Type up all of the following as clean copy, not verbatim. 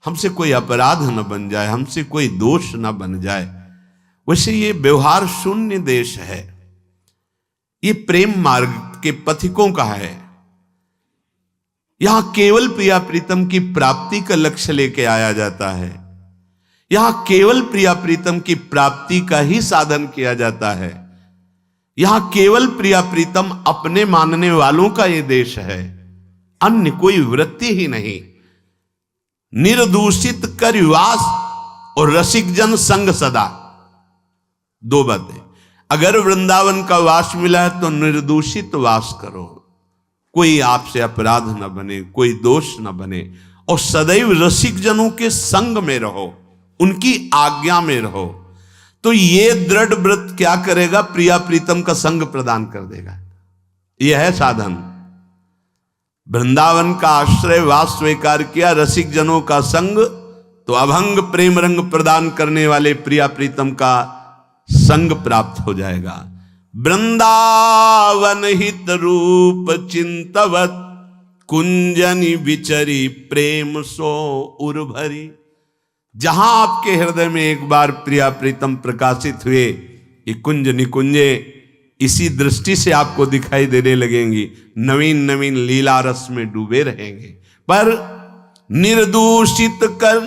हमसे कोई अपराध न बन जाए, हमसे कोई दोष न बन जाए। वैसे ये व्यवहार शून्य देश है, ये प्रेम मार्ग के पथिकों का है। यहां केवल प्रिया प्रीतम की प्राप्ति का लक्ष्य लेके आया जाता है, यहां केवल प्रिया प्रीतम की प्राप्ति का ही साधन किया जाता है, यहां केवल प्रिया प्रीतम अपने मानने वालों का ये देश है, अन्य कोई वृत्ति ही नहीं। निर्दूषित कर वास और रसिक जन संग सदा, दो बातें। अगर वृंदावन का वास मिला है तो निर्दूषित वास करो, कोई आपसे अपराध न बने, कोई दोष न बने, और सदैव रसिक जनों के संग में रहो, उनकी आज्ञा में रहो। तो ये दृढ़ व्रत क्या करेगा? प्रिया प्रीतम का संग प्रदान कर देगा। यह है साधन। वृंदावन का आश्रय वास स्वीकार किया, रसिक जनों का संग, तो अभंग प्रेम रंग प्रदान करने वाले प्रिया प्रीतम का संग प्राप्त हो जाएगा। वृंदावन हित रूप चिंतवत कुंजनी विचरी प्रेम सो उर्भरी। जहां आपके हृदय में एक बार प्रिया प्रीतम प्रकाशित हुए, ये कुंज निकुंजे इसी दृष्टि से आपको दिखाई देने लगेंगी, नवीन नवीन लीला रस में डूबे रहेंगे। पर निर्दूषित कर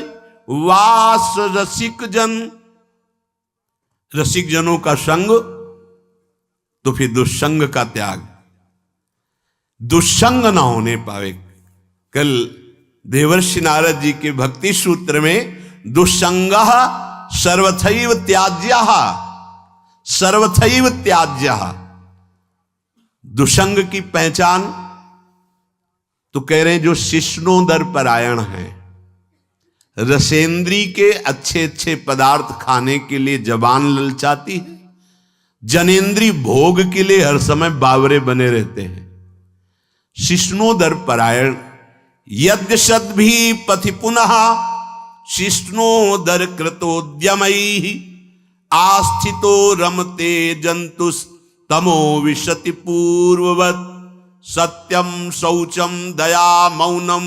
वास रसिक जन, रसिक जनों का संग, तो फिर दुष्संग का त्याग, दुष्संग ना होने पावे। कल देवर्षि नारद जी के भक्ति सूत्र में दुष्संग सर्वथैव त्याज्य, सर्वथैव त्याज्य, दुष्संग की पहचान तो कह रहे हैं जो शिष्णोदर परायण है, रसेंद्री के अच्छे अच्छे पदार्थ खाने के लिए जबान ललचाती है, जनेन्द्री भोग के लिए हर समय बावरे बने रहते हैं। शिष्णोदर परायण यद्यशद भी पथि पुनः शिष्णोदर कृतोद्यमई आस्थितो रमते जंतुस तमो विशति पूर्ववत सत्यम शौचम दया मौनम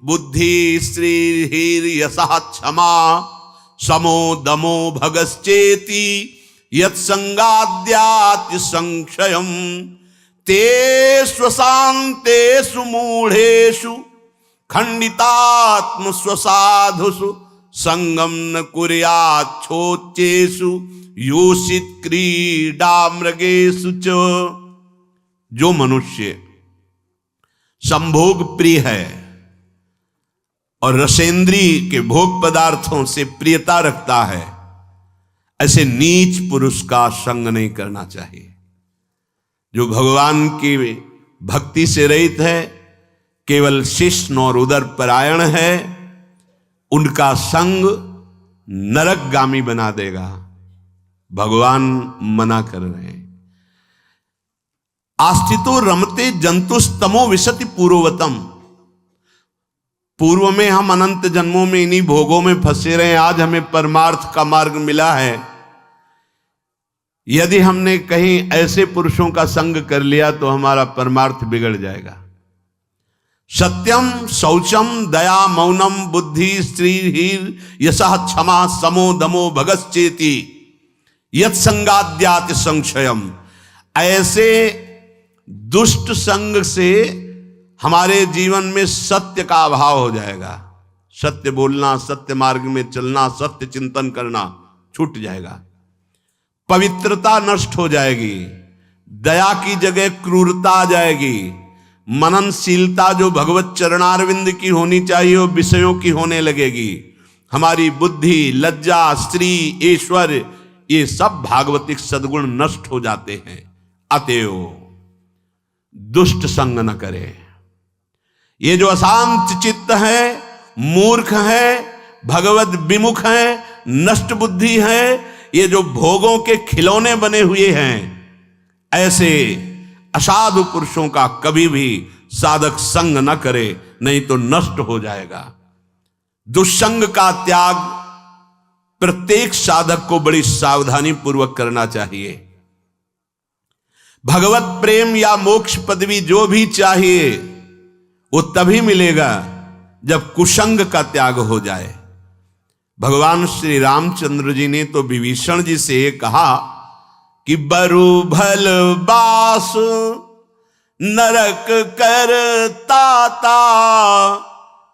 बुद्धि श्रीर्यशः क्षमा समो दमो भगश्चेति यत्संगाद्याति संक्षयम् ते स्वशान्तेषु मूढ़ेषु खंडितात्म स्वसाधुषु संगम न कुर्याच्छोच्चेषु योषित क्रीडा मृगेषु च। जो मनुष्य संभोग प्रिय है और रसेंद्री के भोग पदार्थों से प्रियता रखता है, ऐसे नीच पुरुष का संग नहीं करना चाहिए। जो भगवान की भक्ति से रहित है, केवल शिष्ण और उदर परायण है, उनका संग नरकगामी बना देगा। भगवान मना कर रहे हैं। आस्थितो रमते जंतुस्तमो विशति पूर्ववतम। पूर्व में हम अनंत जन्मों में इन्हीं भोगों में फंसे रहे, आज हमें परमार्थ का मार्ग मिला है। यदि हमने कहीं ऐसे पुरुषों का संग कर लिया तो हमारा परमार्थ बिगड़ जाएगा। सत्यम शौचम दया मौनम बुद्धि श्रीर् यशः क्षमा समो दमो भगश्चेति यत्संगाद्याति संक्षयम। ऐसे दुष्ट संग से हमारे जीवन में सत्य का अभाव हो जाएगा। सत्य बोलना, सत्य मार्ग में चलना, सत्य चिंतन करना छूट जाएगा। पवित्रता नष्ट हो जाएगी, दया की जगह क्रूरता आ जाएगी, मननशीलता जो भगवत चरणारविंद की होनी चाहिए वो विषयों की होने लगेगी। हमारी बुद्धि, लज्जा, स्त्री, ईश्वर, ये सब भागवतिक सद्गुण नष्ट हो जाते हैं। अतएव दुष्ट संग न करे। ये जो अशांत चित्त है, मूर्ख है, भगवत विमुख है, नष्ट बुद्धि है, ये जो भोगों के खिलौने बने हुए हैं, ऐसे असाधु पुरुषों का कभी भी साधक संग न करे, नहीं तो नष्ट हो जाएगा। दुष्संग का त्याग प्रत्येक साधक को बड़ी सावधानी पूर्वक करना चाहिए। भगवत प्रेम या मोक्ष पदवी जो भी चाहिए वो तभी मिलेगा जब कुसंग का त्याग हो जाए। भगवान श्री रामचंद्र जी ने तो विभीषण जी से कहा कि बरु भल बास नरक कर ताता,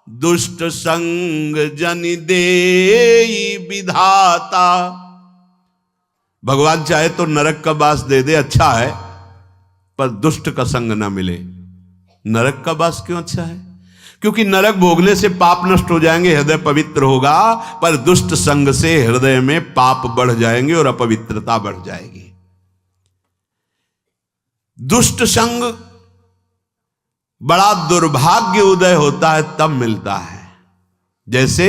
दुष्ट संग जन देई विधाता। भगवान चाहे तो नरक का वास दे दे, अच्छा है, पर दुष्ट का संग ना मिले। नरक का वास क्यों अच्छा है? क्योंकि नरक भोगने से पाप नष्ट हो जाएंगे, हृदय पवित्र होगा, पर दुष्ट संग से हृदय में पाप बढ़ जाएंगे और अपवित्रता बढ़ जाएगी। दुष्ट संग बड़ा दुर्भाग्य उदय होता है तब मिलता है। जैसे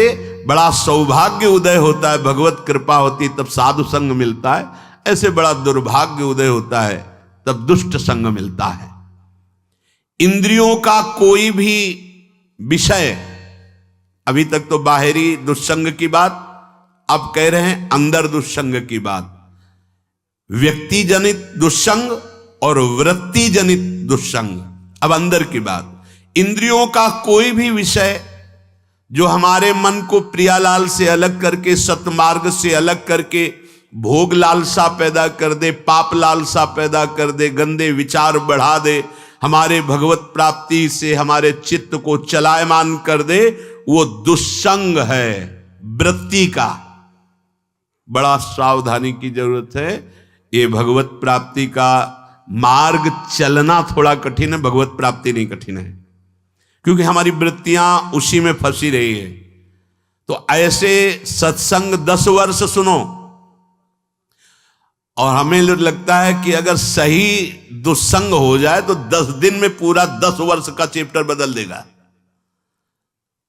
बड़ा सौभाग्य उदय होता है, भगवत कृपा होती तब साधु संग मिलता है, ऐसे बड़ा दुर्भाग्य उदय होता है तब दुष्ट संग मिलता है। इंद्रियों का कोई भी विषय, अभी तक तो बाहरी दुष्संग की बात, अब कह रहे हैं अंदर दुष्संग की बात। व्यक्ति जनित दुष्संग और वृत्ति जनित दुष्संग। अब अंदर की बात, इंद्रियों का कोई भी विषय जो हमारे मन को प्रियालाल से अलग करके, सतमार्ग से अलग करके भोग लालसा पैदा कर दे, पाप लालसा पैदा कर दे, गंदे विचार बढ़ा दे, हमारे भगवत प्राप्ति से हमारे चित्त को चलायमान कर दे, वो दुष्संग है वृत्ति का। बड़ा सावधानी की जरूरत है। ये भगवत प्राप्ति का मार्ग चलना थोड़ा कठिन है, भगवत प्राप्ति नहीं कठिन है, क्योंकि हमारी वृत्तियां उसी में फंसी रही है। तो ऐसे सत्संग 10 वर्ष सुनो, और हमें लगता है कि अगर सही दुस्संग हो जाए तो 10 दिन में पूरा 10 वर्ष का चैप्टर बदल देगा।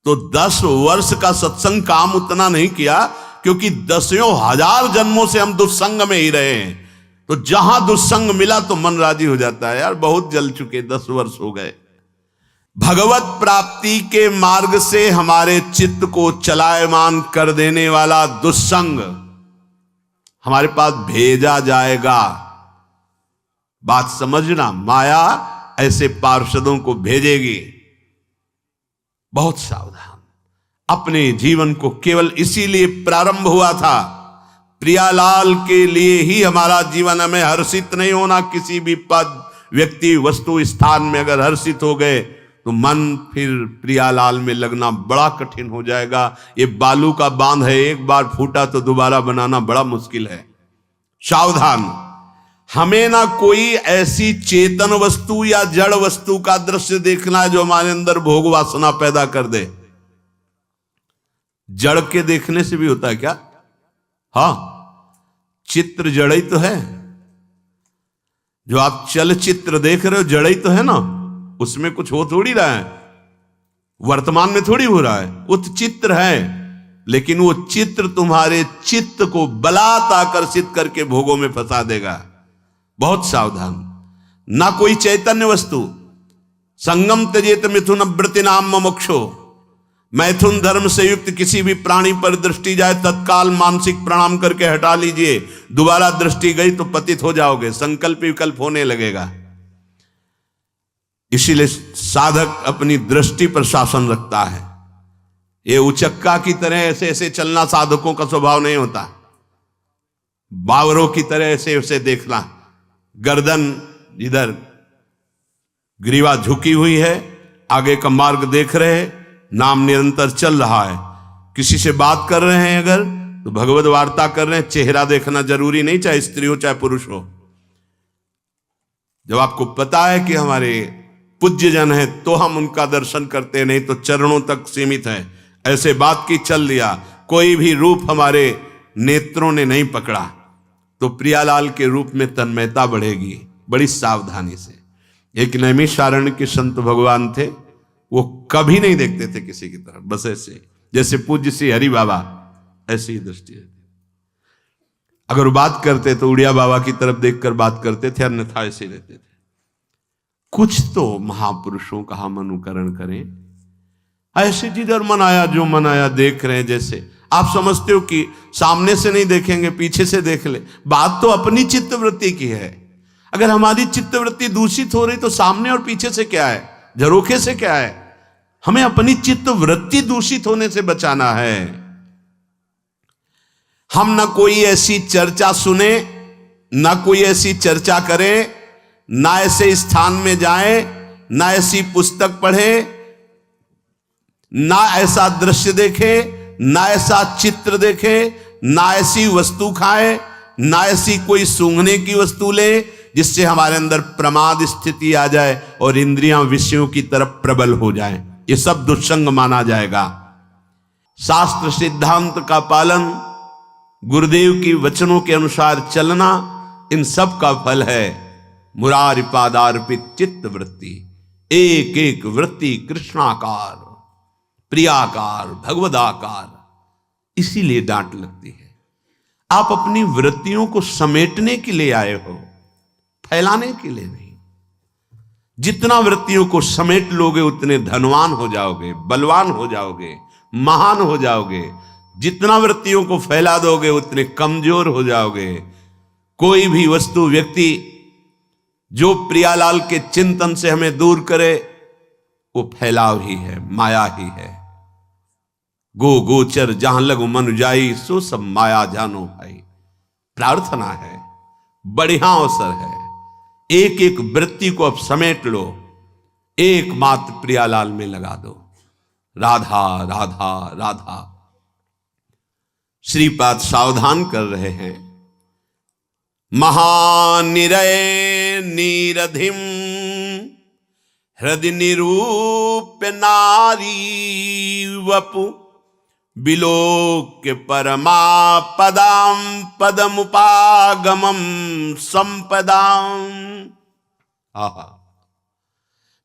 तो 10 वर्ष का सत्संग काम उतना नहीं किया, क्योंकि 10,000 जन्मों से हम दुस्संग में ही रहे हैं। तो जहां दुस्संग मिला तो मन राजी हो जाता है, यार बहुत जल चुके, 10 वर्ष हो गए। भगवत प्राप्ति के मार्ग से हमारे चित्त को चलायमान कर देने वाला दुस्संग हमारे पास भेजा जाएगा। बात समझना, माया ऐसे पार्षदों को भेजेगी। बहुत सावधान। अपने जीवन को केवल इसीलिए प्रारंभ हुआ था, प्रियालाल के लिए ही हमारा जीवन। हमें हर्षित नहीं होना किसी भी पद, व्यक्ति, वस्तु, स्थान में। अगर हर्षित हो गए तो मन फिर प्रियालाल में लगना बड़ा कठिन हो जाएगा। ये बालू का बांध है, एक बार फूटा तो दोबारा बनाना बड़ा मुश्किल है। सावधान। हमें ना कोई ऐसी चेतन वस्तु या जड़ वस्तु का दृश्य देखना है जो हमारे अंदर भोग वासना पैदा कर दे। जड़ के देखने से भी होता है क्या? हाँ, चित्र जड़ ही तो है। जो आप चलचित्र देख रहे हो जड़ ही तो है ना, उसमें कुछ हो थोड़ी रहा है, वर्तमान में थोड़ी हो रहा है, वो तो चित्र है। लेकिन वो चित्र तुम्हारे चित्त को बलात् आकर्षित करके भोगों में फंसा देगा। बहुत सावधान। ना कोई चैतन्य वस्तु। संगम त्यजेत मिथुन वृत्ति नाम मोक्षो। मैथुन धर्म से युक्त किसी भी प्राणी पर दृष्टि जाए, तत्काल मानसिक प्रणाम करके हटा लीजिए। दोबारा दृष्टि गई तो पतित हो जाओगे, संकल्प विकल्प होने लगेगा। इसीलिए साधक अपनी दृष्टि पर शासन रखता है। ये उचक्का की तरह ऐसे ऐसे चलना साधकों का स्वभाव नहीं होता। बावरों की तरह ऐसे ऐसे देखना, गर्दन इधर, ग्रीवा झुकी हुई है, आगे का मार्ग देख रहे हैं, नाम निरंतर चल रहा है। किसी से बात कर रहे हैं अगर तो भगवत वार्ता कर रहे हैं, चेहरा देखना जरूरी नहीं, चाहे स्त्री हो चाहे पुरुष हो। जब आपको पता है कि हमारे पूज्य जन है तो हम उनका दर्शन करते, नहीं तो चरणों तक सीमित है। ऐसे बात की चल दिया, कोई भी रूप हमारे नेत्रों ने नहीं पकड़ा तो प्रियालाल के रूप में तन्मयता बढ़ेगी। बड़ी सावधानी से। एक नैमिषारण्य के संत भगवान थे, वो कभी नहीं देखते थे किसी की तरफ, बस ऐसे जैसे पूज्य श्री हरि बाबा, ऐसी ही दृष्टि रहती। अगर बात करते तो उड़िया बाबा की तरफ देखकर बात करते थे, अन्यथा ऐसे रहते थे। कुछ तो महापुरुषों का हम अनुकरण करें। ऐसे जिधर मन आया जो मन आया देख रहे हैं। जैसे आप समझते हो कि सामने से नहीं देखेंगे, पीछे से देख ले। बात तो अपनी चित्तवृत्ति की है। अगर हमारी चित्तवृत्ति दूषित हो रही तो सामने और पीछे से क्या है, झरोखे से क्या है? हमें अपनी चित्त वृत्ति दूषित होने से बचाना है। हम ना कोई ऐसी चर्चा सुने, ना कोई ऐसी चर्चा करें, ना ऐसे स्थान में जाएं, ना ऐसी पुस्तक पढ़े, ना ऐसा दृश्य देखे, ना ऐसा चित्र देखे, ना ऐसी वस्तु खाए, ना ऐसी कोई सूंघने की वस्तु ले जिससे हमारे अंदर प्रमाद स्थिति आ जाए और इंद्रियां विषयों की तरफ प्रबल हो जाएं। ये सब दुष्संग माना जाएगा। शास्त्र सिद्धांत का पालन, गुरुदेव की वचनों के अनुसार चलना, इन सब का फल है मुरारी पादार्पित चित्त वृत्ति। एक एक वृत्ति कृष्णाकार, प्रियाकार, भगवदाकार। इसीलिए डांट लगती है। आप अपनी वृत्तियों को समेटने के लिए आए हो, फैलाने के लिए नहीं। जितना वृत्तियों को समेट लोगे उतने धनवान हो जाओगे, बलवान हो जाओगे, महान हो जाओगे। जितना वृत्तियों को फैला दोगे उतने कमजोर हो जाओगे। कोई भी वस्तु, व्यक्ति जो प्रियालाल के चिंतन से हमें दूर करे, वो फैलाव ही है, माया ही है। गो गोचर जहां लगो मन जाई, सो सब माया जानो भाई। प्रार्थना है, बढ़िया अवसर है। एक एक वृत्ति को अब समेट लो, एकमात्र प्रियालाल में लगा दो। राधा राधा राधा। श्रीपाद सावधान कर रहे हैं। महानिरय नीरधिम हृदय निरूप्य नारी वपु बिलोक्य परमा पदाम पदमुपागमम संपदाम। आहा।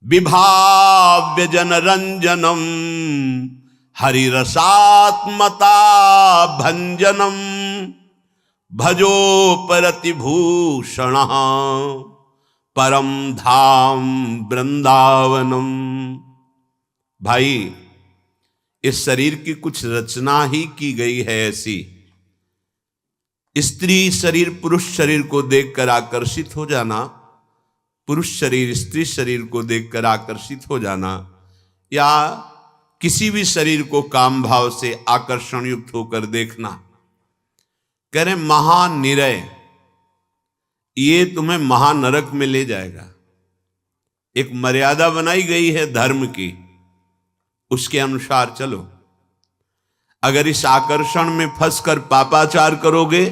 विभाव्य जनरंजनम हरिरसात्मता भंजनम भजो परतिभूषण परम धाम वृंदावनम। भाई, इस शरीर की कुछ रचना ही की गई है ऐसी। स्त्री शरीर पुरुष शरीर को देखकर आकर्षित हो जाना, पुरुष शरीर स्त्री शरीर को देखकर आकर्षित हो जाना, या किसी भी शरीर को काम भाव से आकर्षण युक्त होकर देखना, कह रहे महानिरय, ये तुम्हें महानरक में ले जाएगा। एक मर्यादा बनाई गई है धर्म की, उसके अनुसार चलो। अगर इस आकर्षण में फंसकर पापाचार करोगे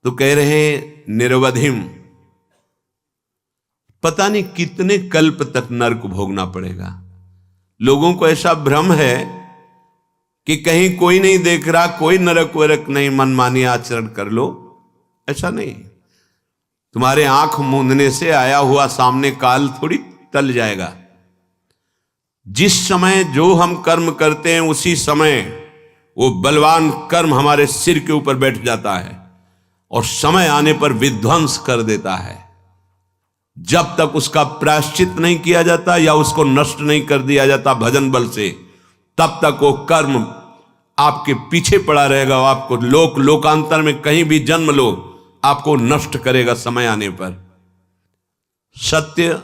तो कह रहे हैं निरवधिम, पता नहीं कितने कल्प तक नरक भोगना पड़ेगा। लोगों को ऐसा भ्रम है कि कहीं कोई नहीं देख रहा, कोई नरक वरक नहीं, मनमानी आचरण कर लो। ऐसा नहीं। तुम्हारे आंख मूंदने से आया हुआ सामने काल थोड़ी टल जाएगा। जिस समय जो हम कर्म करते हैं उसी समय वो बलवान कर्म हमारे सिर के ऊपर बैठ जाता है और समय आने पर विध्वंस कर देता है। जब तक उसका प्रायश्चित नहीं किया जाता या उसको नष्ट नहीं कर दिया जाता भजन बल से, तब तक वो कर्म आपके पीछे पड़ा रहेगा। आपको लोकांतर में कहीं भी जन्म लो, आपको नष्ट करेगा समय आने पर। सत्य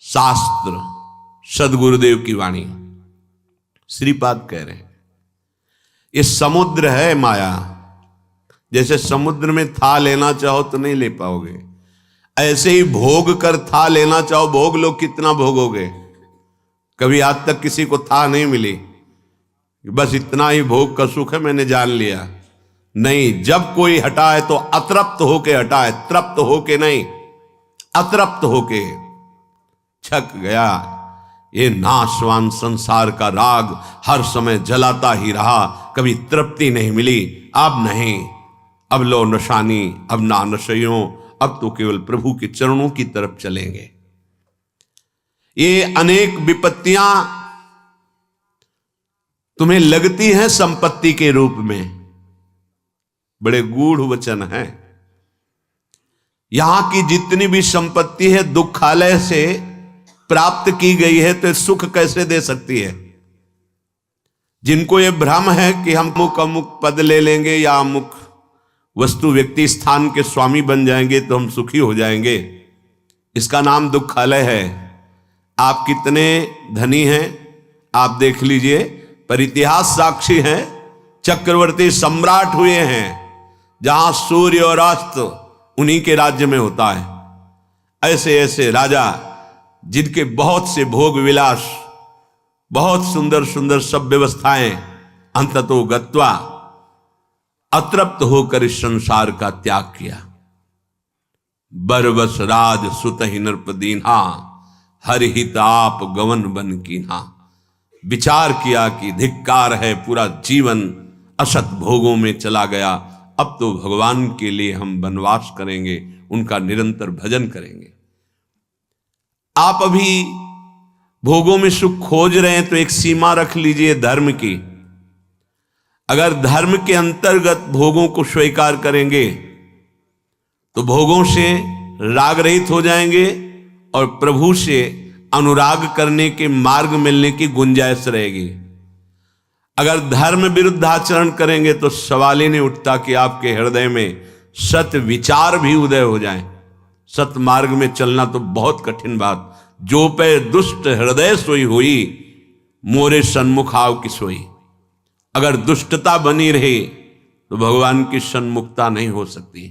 शास्त्र सदगुरुदेव की वाणी। श्रीपाद कह रहे हैं ये समुद्र है माया। जैसे समुद्र में था लेना चाहो तो नहीं ले पाओगे, ऐसे ही भोग कर था लेना चाहो, भोग लो, कितना भोगोगे। कभी आज तक किसी को था नहीं मिली, बस इतना ही भोग का सुख है मैंने जान लिया। नहीं, जब कोई हटाए तो अतृप्त होके हटाए, तृप्त होके नहीं, अतृप्त होके। छक गया ये नाशवान संसार का राग, हर समय जलाता ही रहा, कभी तृप्ति नहीं मिली। अब नहीं, अब लो नशानी, अब ना नशयों, अब तो केवल प्रभु के चरणों की तरफ चलेंगे। ये अनेक विपत्तियां तुम्हें लगती हैं संपत्ति के रूप में, बड़े गूढ़ वचन है। यहां की जितनी भी संपत्ति है दुखालय से प्राप्त की गई है, तो सुख कैसे दे सकती है। जिनको ये भ्रम है कि हम अमुक पद ले लेंगे या अमुक वस्तु व्यक्ति स्थान के स्वामी बन जाएंगे तो हम सुखी हो जाएंगे, इसका नाम दुखालय है। आप कितने धनी हैं, आप देख लीजिए, पर इतिहास साक्षी है, चक्रवर्ती सम्राट हुए हैं जहां सूर्य और अस्त उन्हीं के राज्य में होता है। ऐसे ऐसे राजा जिनके बहुत से भोग विलास, बहुत सुंदर सुंदर सब व्यवस्थाएं, अंततो गत्वा अतृप्त होकर इस संसार का त्याग किया। बरबस राज सुत ही नृपदीन्हा, हर हित आप गवन बन कीन्हा। विचार किया कि धिक्कार है, पूरा जीवन असत भोगों में चला गया, अब तो भगवान के लिए हम वनवास करेंगे, उनका निरंतर भजन करेंगे। आप अभी भोगों में सुख खोज रहे हैं तो एक सीमा रख लीजिए धर्म की। अगर धर्म के अंतर्गत भोगों को स्वीकार करेंगे तो भोगों से राग रहित हो जाएंगे और प्रभु से अनुराग करने के मार्ग मिलने की गुंजाइश रहेगी। अगर धर्म विरुद्ध आचरण करेंगे तो सवाल ही नहीं उठता कि आपके हृदय में सत विचार भी उदय हो जाए। सत मार्ग में चलना तो बहुत कठिन बात। जो पे दुष्ट हृदय सोई हुई, मोरे सन्मुख आव की सोई। अगर दुष्टता बनी रहे तो भगवान की सन्मुखता नहीं हो सकती।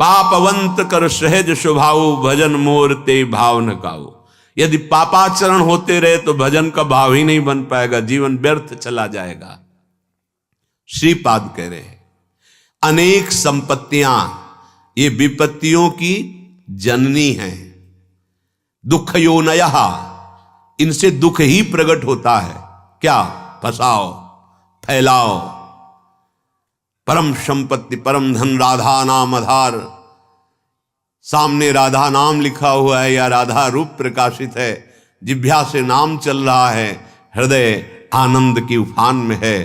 पापवंत कर सहज स्वभाव, भजन मोर ते भाव न काऊ। यदि पापाचरण होते रहे तो भजन का भाव ही नहीं बन पाएगा, जीवन व्यर्थ चला जाएगा। श्रीपाद कह रहे हैं अनेक संपत्तियां ये विपत्तियों की जननी हैं। दुख योनयः, इनसे दुख ही प्रकट होता है। क्या? फसाओ, फैलाओ। परम संपत्ति, परम धन राधा नाम आधार। सामने राधा नाम लिखा हुआ है या राधा रूप प्रकाशित है, जिह्वा से नाम चल रहा है, हृदय आनंद की उफान में है।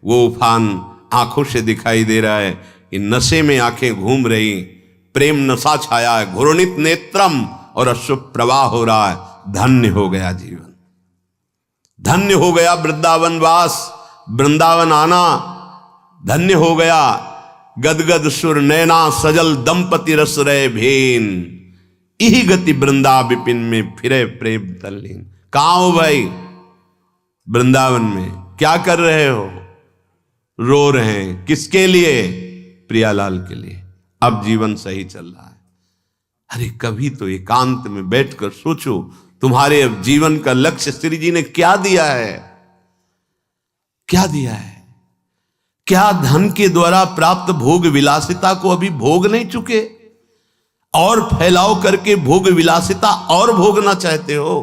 वो उफान आंखों से दिखाई दे रहा है कि नशे में आंखें घूम रही, प्रेम नशा छाया है, घूर्णित नेत्रम और अश्रु प्रवाह हो रहा है। धन्य हो गया जीवन, धन्य हो गया वृंदावन वास, वृंदावन आना धन्य हो गया। गदगद सुर नैना सजल दंपति रस रहे भेन, यही गति वृंदा विपिन में फिरे प्रेम तल्लीन। कहां हो भाई? वृंदावन में। क्या कर रहे हो? रो रहे हैं। किसके लिए? प्रियालाल के लिए। अब जीवन सही चल रहा है। अरे कभी तो एकांत में बैठकर सोचो, तुम्हारे अब जीवन का लक्ष्य श्री जी ने क्या दिया है? क्या दिया है? क्या धन के द्वारा प्राप्त भोग विलासिता को अभी भोग नहीं चुके और फैलाव करके भोग विलासिता और भोगना चाहते हो?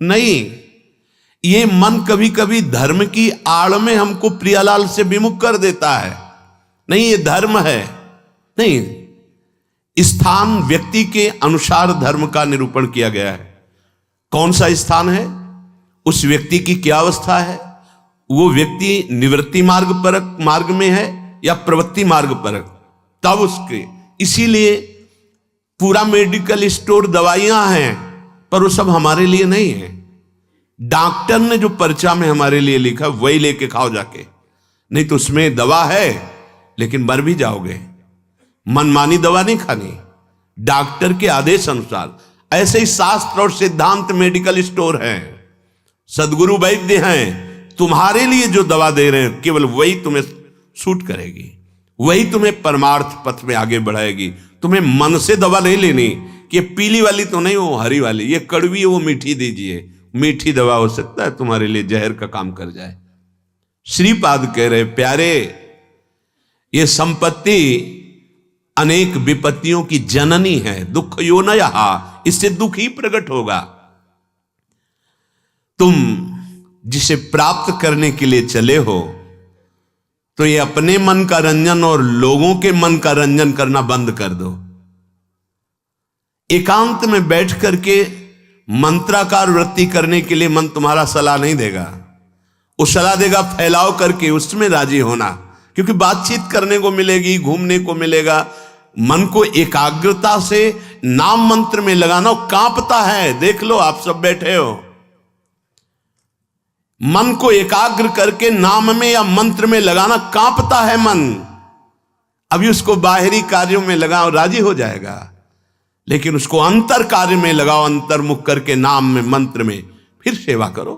नहीं, ये मन कभी कभी धर्म की आड़ में हमको प्रियालाल से विमुख कर देता है। नहीं, ये धर्म है। नहीं, स्थान व्यक्ति के अनुसार धर्म का निरूपण किया गया है। कौन सा स्थान है, उस व्यक्ति की क्या अवस्था है, वो व्यक्ति निवृत्ति मार्ग में है या प्रवृत्ति मार्ग पर, तब उसके। इसीलिए पूरा मेडिकल स्टोर दवाइयां हैं, पर वो सब हमारे लिए नहीं है। डॉक्टर ने जो पर्चा में हमारे लिए लिखा वही लेके खाओ जाके, नहीं तो उसमें दवा है लेकिन मर भी जाओगे। मनमानी दवा नहीं खानी, डॉक्टर के आदेश अनुसार। ऐसे ही शास्त्र और सिद्धांत मेडिकल स्टोर है, सदगुरु वैद्य हैं। तुम्हारे लिए जो दवा दे रहे हैं केवल वही तुम्हें सूट करेगी, वही तुम्हें परमार्थ पथ में आगे बढ़ाएगी। तुम्हें मन से दवा नहीं लेनी कि पीली वाली तो नहीं, वो हरी वाली, ये कड़वी है वो मीठी दीजिए। मीठी दवा हो सकता है तुम्हारे लिए जहर का काम कर जाए। श्रीपाद कह रहे प्यारे, ये संपत्ति अनेक विपत्तियों की जननी है। दुख योनयः, इससे दुख ही प्रकट होगा। तुम जिसे प्राप्त करने के लिए चले हो तो ये अपने मन का रंजन और लोगों के मन का रंजन करना बंद कर दो। एकांत में बैठ करके मंत्राकार वृत्ति करने के लिए मन तुम्हारा सलाह नहीं देगा, वो सलाह देगा फैलाव करके उसमें राजी होना, क्योंकि बातचीत करने को मिलेगी, घूमने को मिलेगा। मन को एकाग्रता से नाम मंत्र में लगाना कांपता है। देख लो, आप सब बैठे हो, मन को एकाग्र करके नाम में या मंत्र में लगाना कांपता है मन। अभी उसको बाहरी कार्यों में लगाओ, राजी हो जाएगा, लेकिन उसको अंतर कार्य में लगाओ, अंतर्मुख करके नाम में मंत्र में, फिर सेवा करो।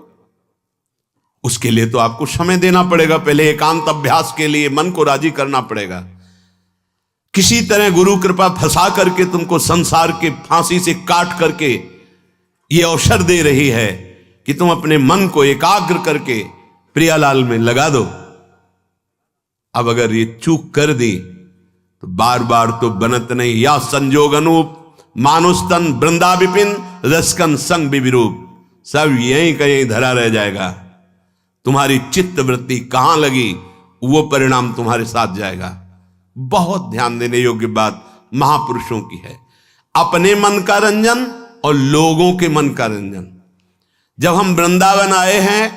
उसके लिए तो आपको समय देना पड़ेगा, पहले एकांत अभ्यास के लिए मन को राजी करना पड़ेगा। किसी तरह गुरु कृपा फंसा करके तुमको संसार के फांसी से काट करके ये अवसर दे रही है कि तुम अपने मन को एकाग्र करके प्रियालाल में लगा दो। अब अगर ये चूक कर दी तो बार बार तो बनत नहीं। या संजोग अनूप मानुस्तन वृंदा विपिन रसकन संग विरूप, सब यहीं कहीं धरा रह जाएगा। तुम्हारी चित्त वृत्ति कहां लगी वो परिणाम तुम्हारे साथ जाएगा। बहुत ध्यान देने योग्य बात महापुरुषों की है। अपने मन का रंजन और लोगों के मन का रंजन। जब हम वृंदावन आए हैं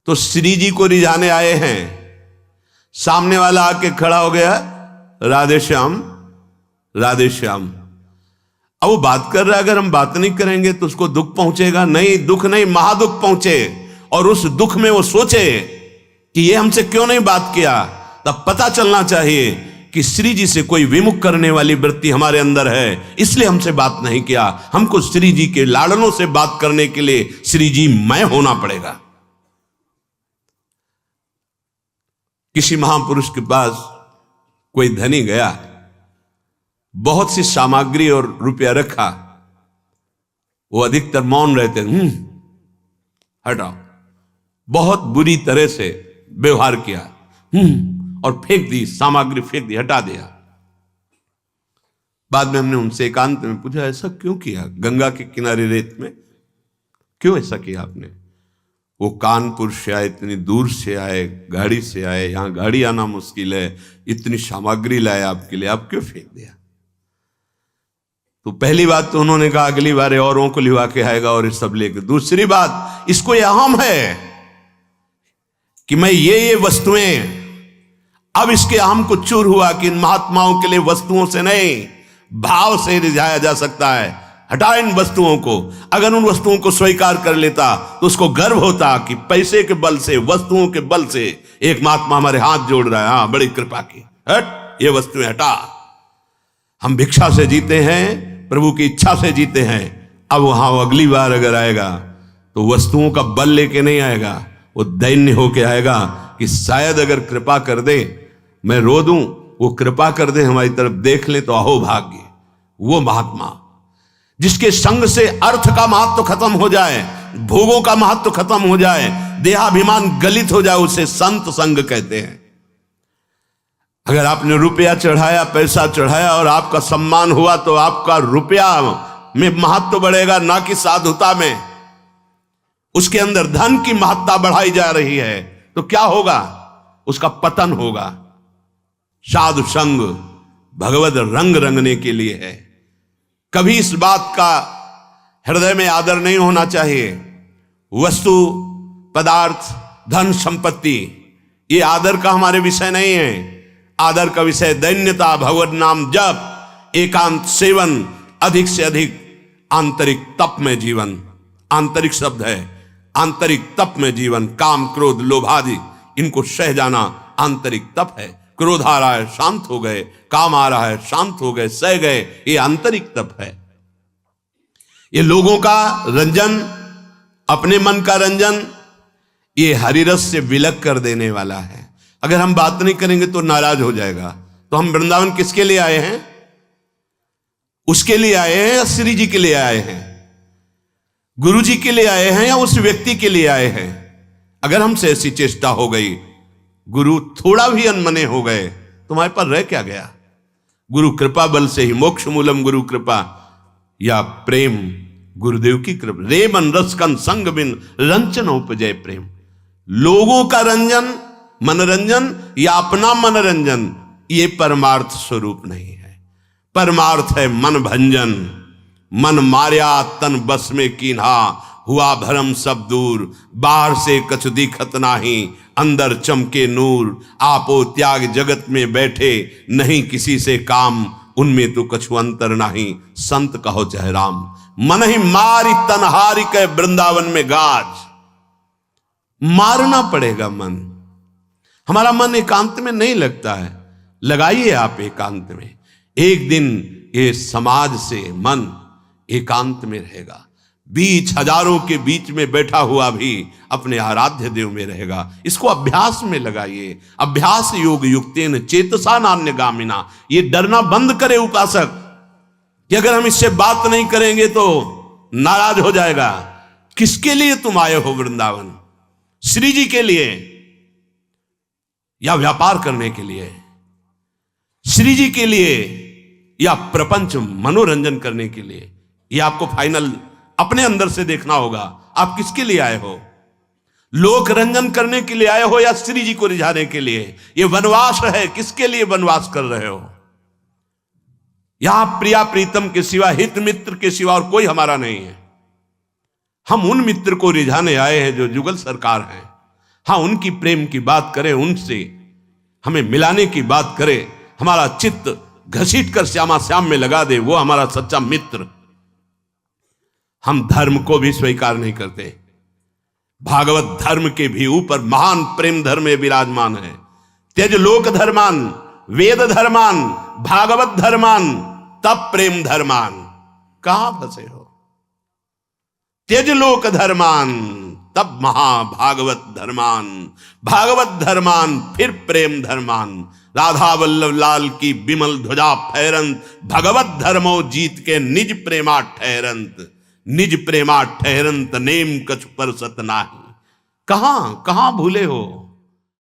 तो श्री जी को रिझाने आए हैं, सामने वाला आके खड़ा हो गया, राधे श्याम राधे श्याम। अब वो बात कर रहा है, अगर हम बात नहीं करेंगे तो उसको दुख पहुंचेगा। नहीं, दुख नहीं, महादुख पहुंचे। और उस दुख में वो सोचे कि ये हमसे क्यों नहीं बात किया। तब पता चलना चाहिए कि श्री जी से कोई विमुख करने वाली वृत्ति हमारे अंदर है, इसलिए हमसे बात नहीं किया। हमको श्री जी के लाड़नों से बात करने के लिए श्री जी मैं होना पड़ेगा। किसी महापुरुष के पास कोई धनी गया, बहुत सी सामग्री और रुपया रखा, वो अधिकतर मौन रहते, हटाओ, बहुत बुरी तरह से व्यवहार किया, और फेंक दी, सामग्री फेंक दी, हटा दिया। बाद में हमने उनसे एकांत में पूछा, ऐसा क्यों किया? गंगा के किनारे रेत में क्यों ऐसा किया आपने? वो कानपुर से आए, इतनी दूर से आए, गाड़ी से आए, यहां गाड़ी आना मुश्किल है, इतनी सामग्री लाए आपके लिए, आप क्यों फेंक दिया? तो पहली बात तो उन्होंने कहा अगली बार औरों को लिवा के आएगा और ये सब लेकर। दूसरी बात, इसको यह अहम है कि मैं ये वस्तुएं, अब इसके अहम को चूर हुआ कि इन महात्माओं के लिए वस्तुओं से नहीं भाव से रिझाया जा सकता है। हटा इन वस्तुओं को। अगर उन वस्तुओं को स्वीकार कर लेता तो उसको गर्व होता कि पैसे के बल से, वस्तुओं के बल से एक महात्मा हमारे हाथ जोड़ रहा है, हाँ बड़ी कृपा की, हट ये वस्तुएं हटा। हम भिक्षा से जीते हैं, प्रभु की इच्छा से जीते हैं। अब वहां वो अगली बार अगर आएगा तो वस्तुओं का बल लेके नहीं आएगा, वो दैन्य होके आएगा कि शायद अगर कृपा कर दे, मैं रो दूं, वो कृपा कर दे, हमारी तरफ देख ले तो अहो भाग्य। वो महात्मा जिसके संग से अर्थ का महत्व खत्म हो जाए, भोगों का महत्व खत्म हो जाए, देहाभिमान गलित हो जाए, उसे संत संग कहते हैं। अगर आपने रुपया चढ़ाया, पैसा चढ़ाया और आपका सम्मान हुआ तो आपका रुपया में महत्व बढ़ेगा, ना कि साधुता में। उसके अंदर धन की महत्ता बढ़ाई जा रही है तो क्या होगा? उसका पतन होगा। साधु संग भगवत रंग रंगने के लिए है। कभी इस बात का हृदय में आदर नहीं होना चाहिए। वस्तु, पदार्थ, धन, संपत्ति, ये आदर का हमारे विषय नहीं है। आदर का विषय दैन्यता, भगवत नाम जप, एकांत सेवन, अधिक से अधिक आंतरिक तप में जीवन। आंतरिक शब्द है, आंतरिक तप में जीवन। काम, क्रोध, लोभ आदि इनको सह जाना आंतरिक तप है। क्रोध आ रहा है, शांत हो गए, काम आ रहा है, शांत हो गए, सह गए, ये आंतरिक तप है। ये लोगों का रंजन, अपने मन का रंजन, ये हरिरस से विलग कर देने वाला है। अगर हम बात नहीं करेंगे तो नाराज हो जाएगा। तो हम वृंदावन किसके लिए आए हैं? उसके लिए आए हैं या श्री जी के लिए आए हैं? गुरु जी के लिए आए हैं या उस व्यक्ति के लिए आए हैं? अगर हमसे ऐसी चेष्टा हो गई, गुरु थोड़ा भी अनमने हो गए, तुम्हारे पर रह क्या गया? गुरु कृपा बल से ही मोक्ष मूलम गुरु कृपा, या प्रेम गुरुदेव की कृपा। रे मन रस कन संग बिन रंजन उपजय प्रेम। लोगों का रंजन, मनोरंजन या अपना मनोरंजन, ये परमार्थ स्वरूप नहीं है। परमार्थ है मन भंजन। मन मार्या तन बस में कीन्हा, हुआ भरम सब दूर। बाहर से कछु दिखत नाही, अंदर चमके नूर। आपो त्याग जगत में बैठे, नहीं किसी से काम। उनमें तो कछु अंतर नाही, संत कहो जय राम। मन ही मारी तनहारी के वृंदावन में गाज। मारना पड़ेगा मन। हमारा मन एकांत में नहीं लगता है। लगाइए आप एकांत में। एक दिन ये समाज से मन एकांत में रहेगा। बीच हजारों के बीच में बैठा हुआ भी अपने आराध्य देव में रहेगा। इसको अभ्यास में लगाइए। अभ्यास योग युक्तेन चेतसा नान्य गामिना। ये डरना बंद करे उपासक कि अगर हम इससे बात नहीं करेंगे तो नाराज हो जाएगा। किसके लिए तुम आए हो वृंदावन? श्री जी के लिए या व्यापार करने के लिए? श्री जी के लिए या प्रपंच मनोरंजन करने के लिए? ये आपको फाइनल अपने अंदर से देखना होगा। आप किसके लिए आए हो? लोक रंजन करने के लिए आए हो या श्री जी को रिझाने के लिए? ये वनवास है, किसके लिए वनवास कर रहे हो? यहां प्रिया प्रीतम के सिवा, हित मित्र के सिवा और कोई हमारा नहीं है। हम उन मित्र को रिझाने आए हैं जो जुगल सरकार हैं। हाँ, उनकी प्रेम की बात करें, उनसे हमें मिलाने की बात करें, हमारा चित्त घसीट कर श्यामा श्याम में लगा दे, वो हमारा सच्चा मित्र। हम धर्म को भी स्वीकार नहीं करते। भागवत धर्म के भी ऊपर महान प्रेम धर्म में विराजमान है। त्यज लोक धर्मान वेद धर्मान भागवत धर्मान तब प्रेम धर्मान। कहां फंसे हो? त्यज लोक धर्मान तब महाभागवत धर्मान, भागवत धर्मान फिर प्रेम धर्मान। राधा वल्लभ लाल की बिमल ध्वजा फहरंत, भगवत धर्मो जीत के निज प्रेमा ठहरंत। निज प्रेमा ठहरंत नेम कछु पर सत नाही। कहां भूले हो?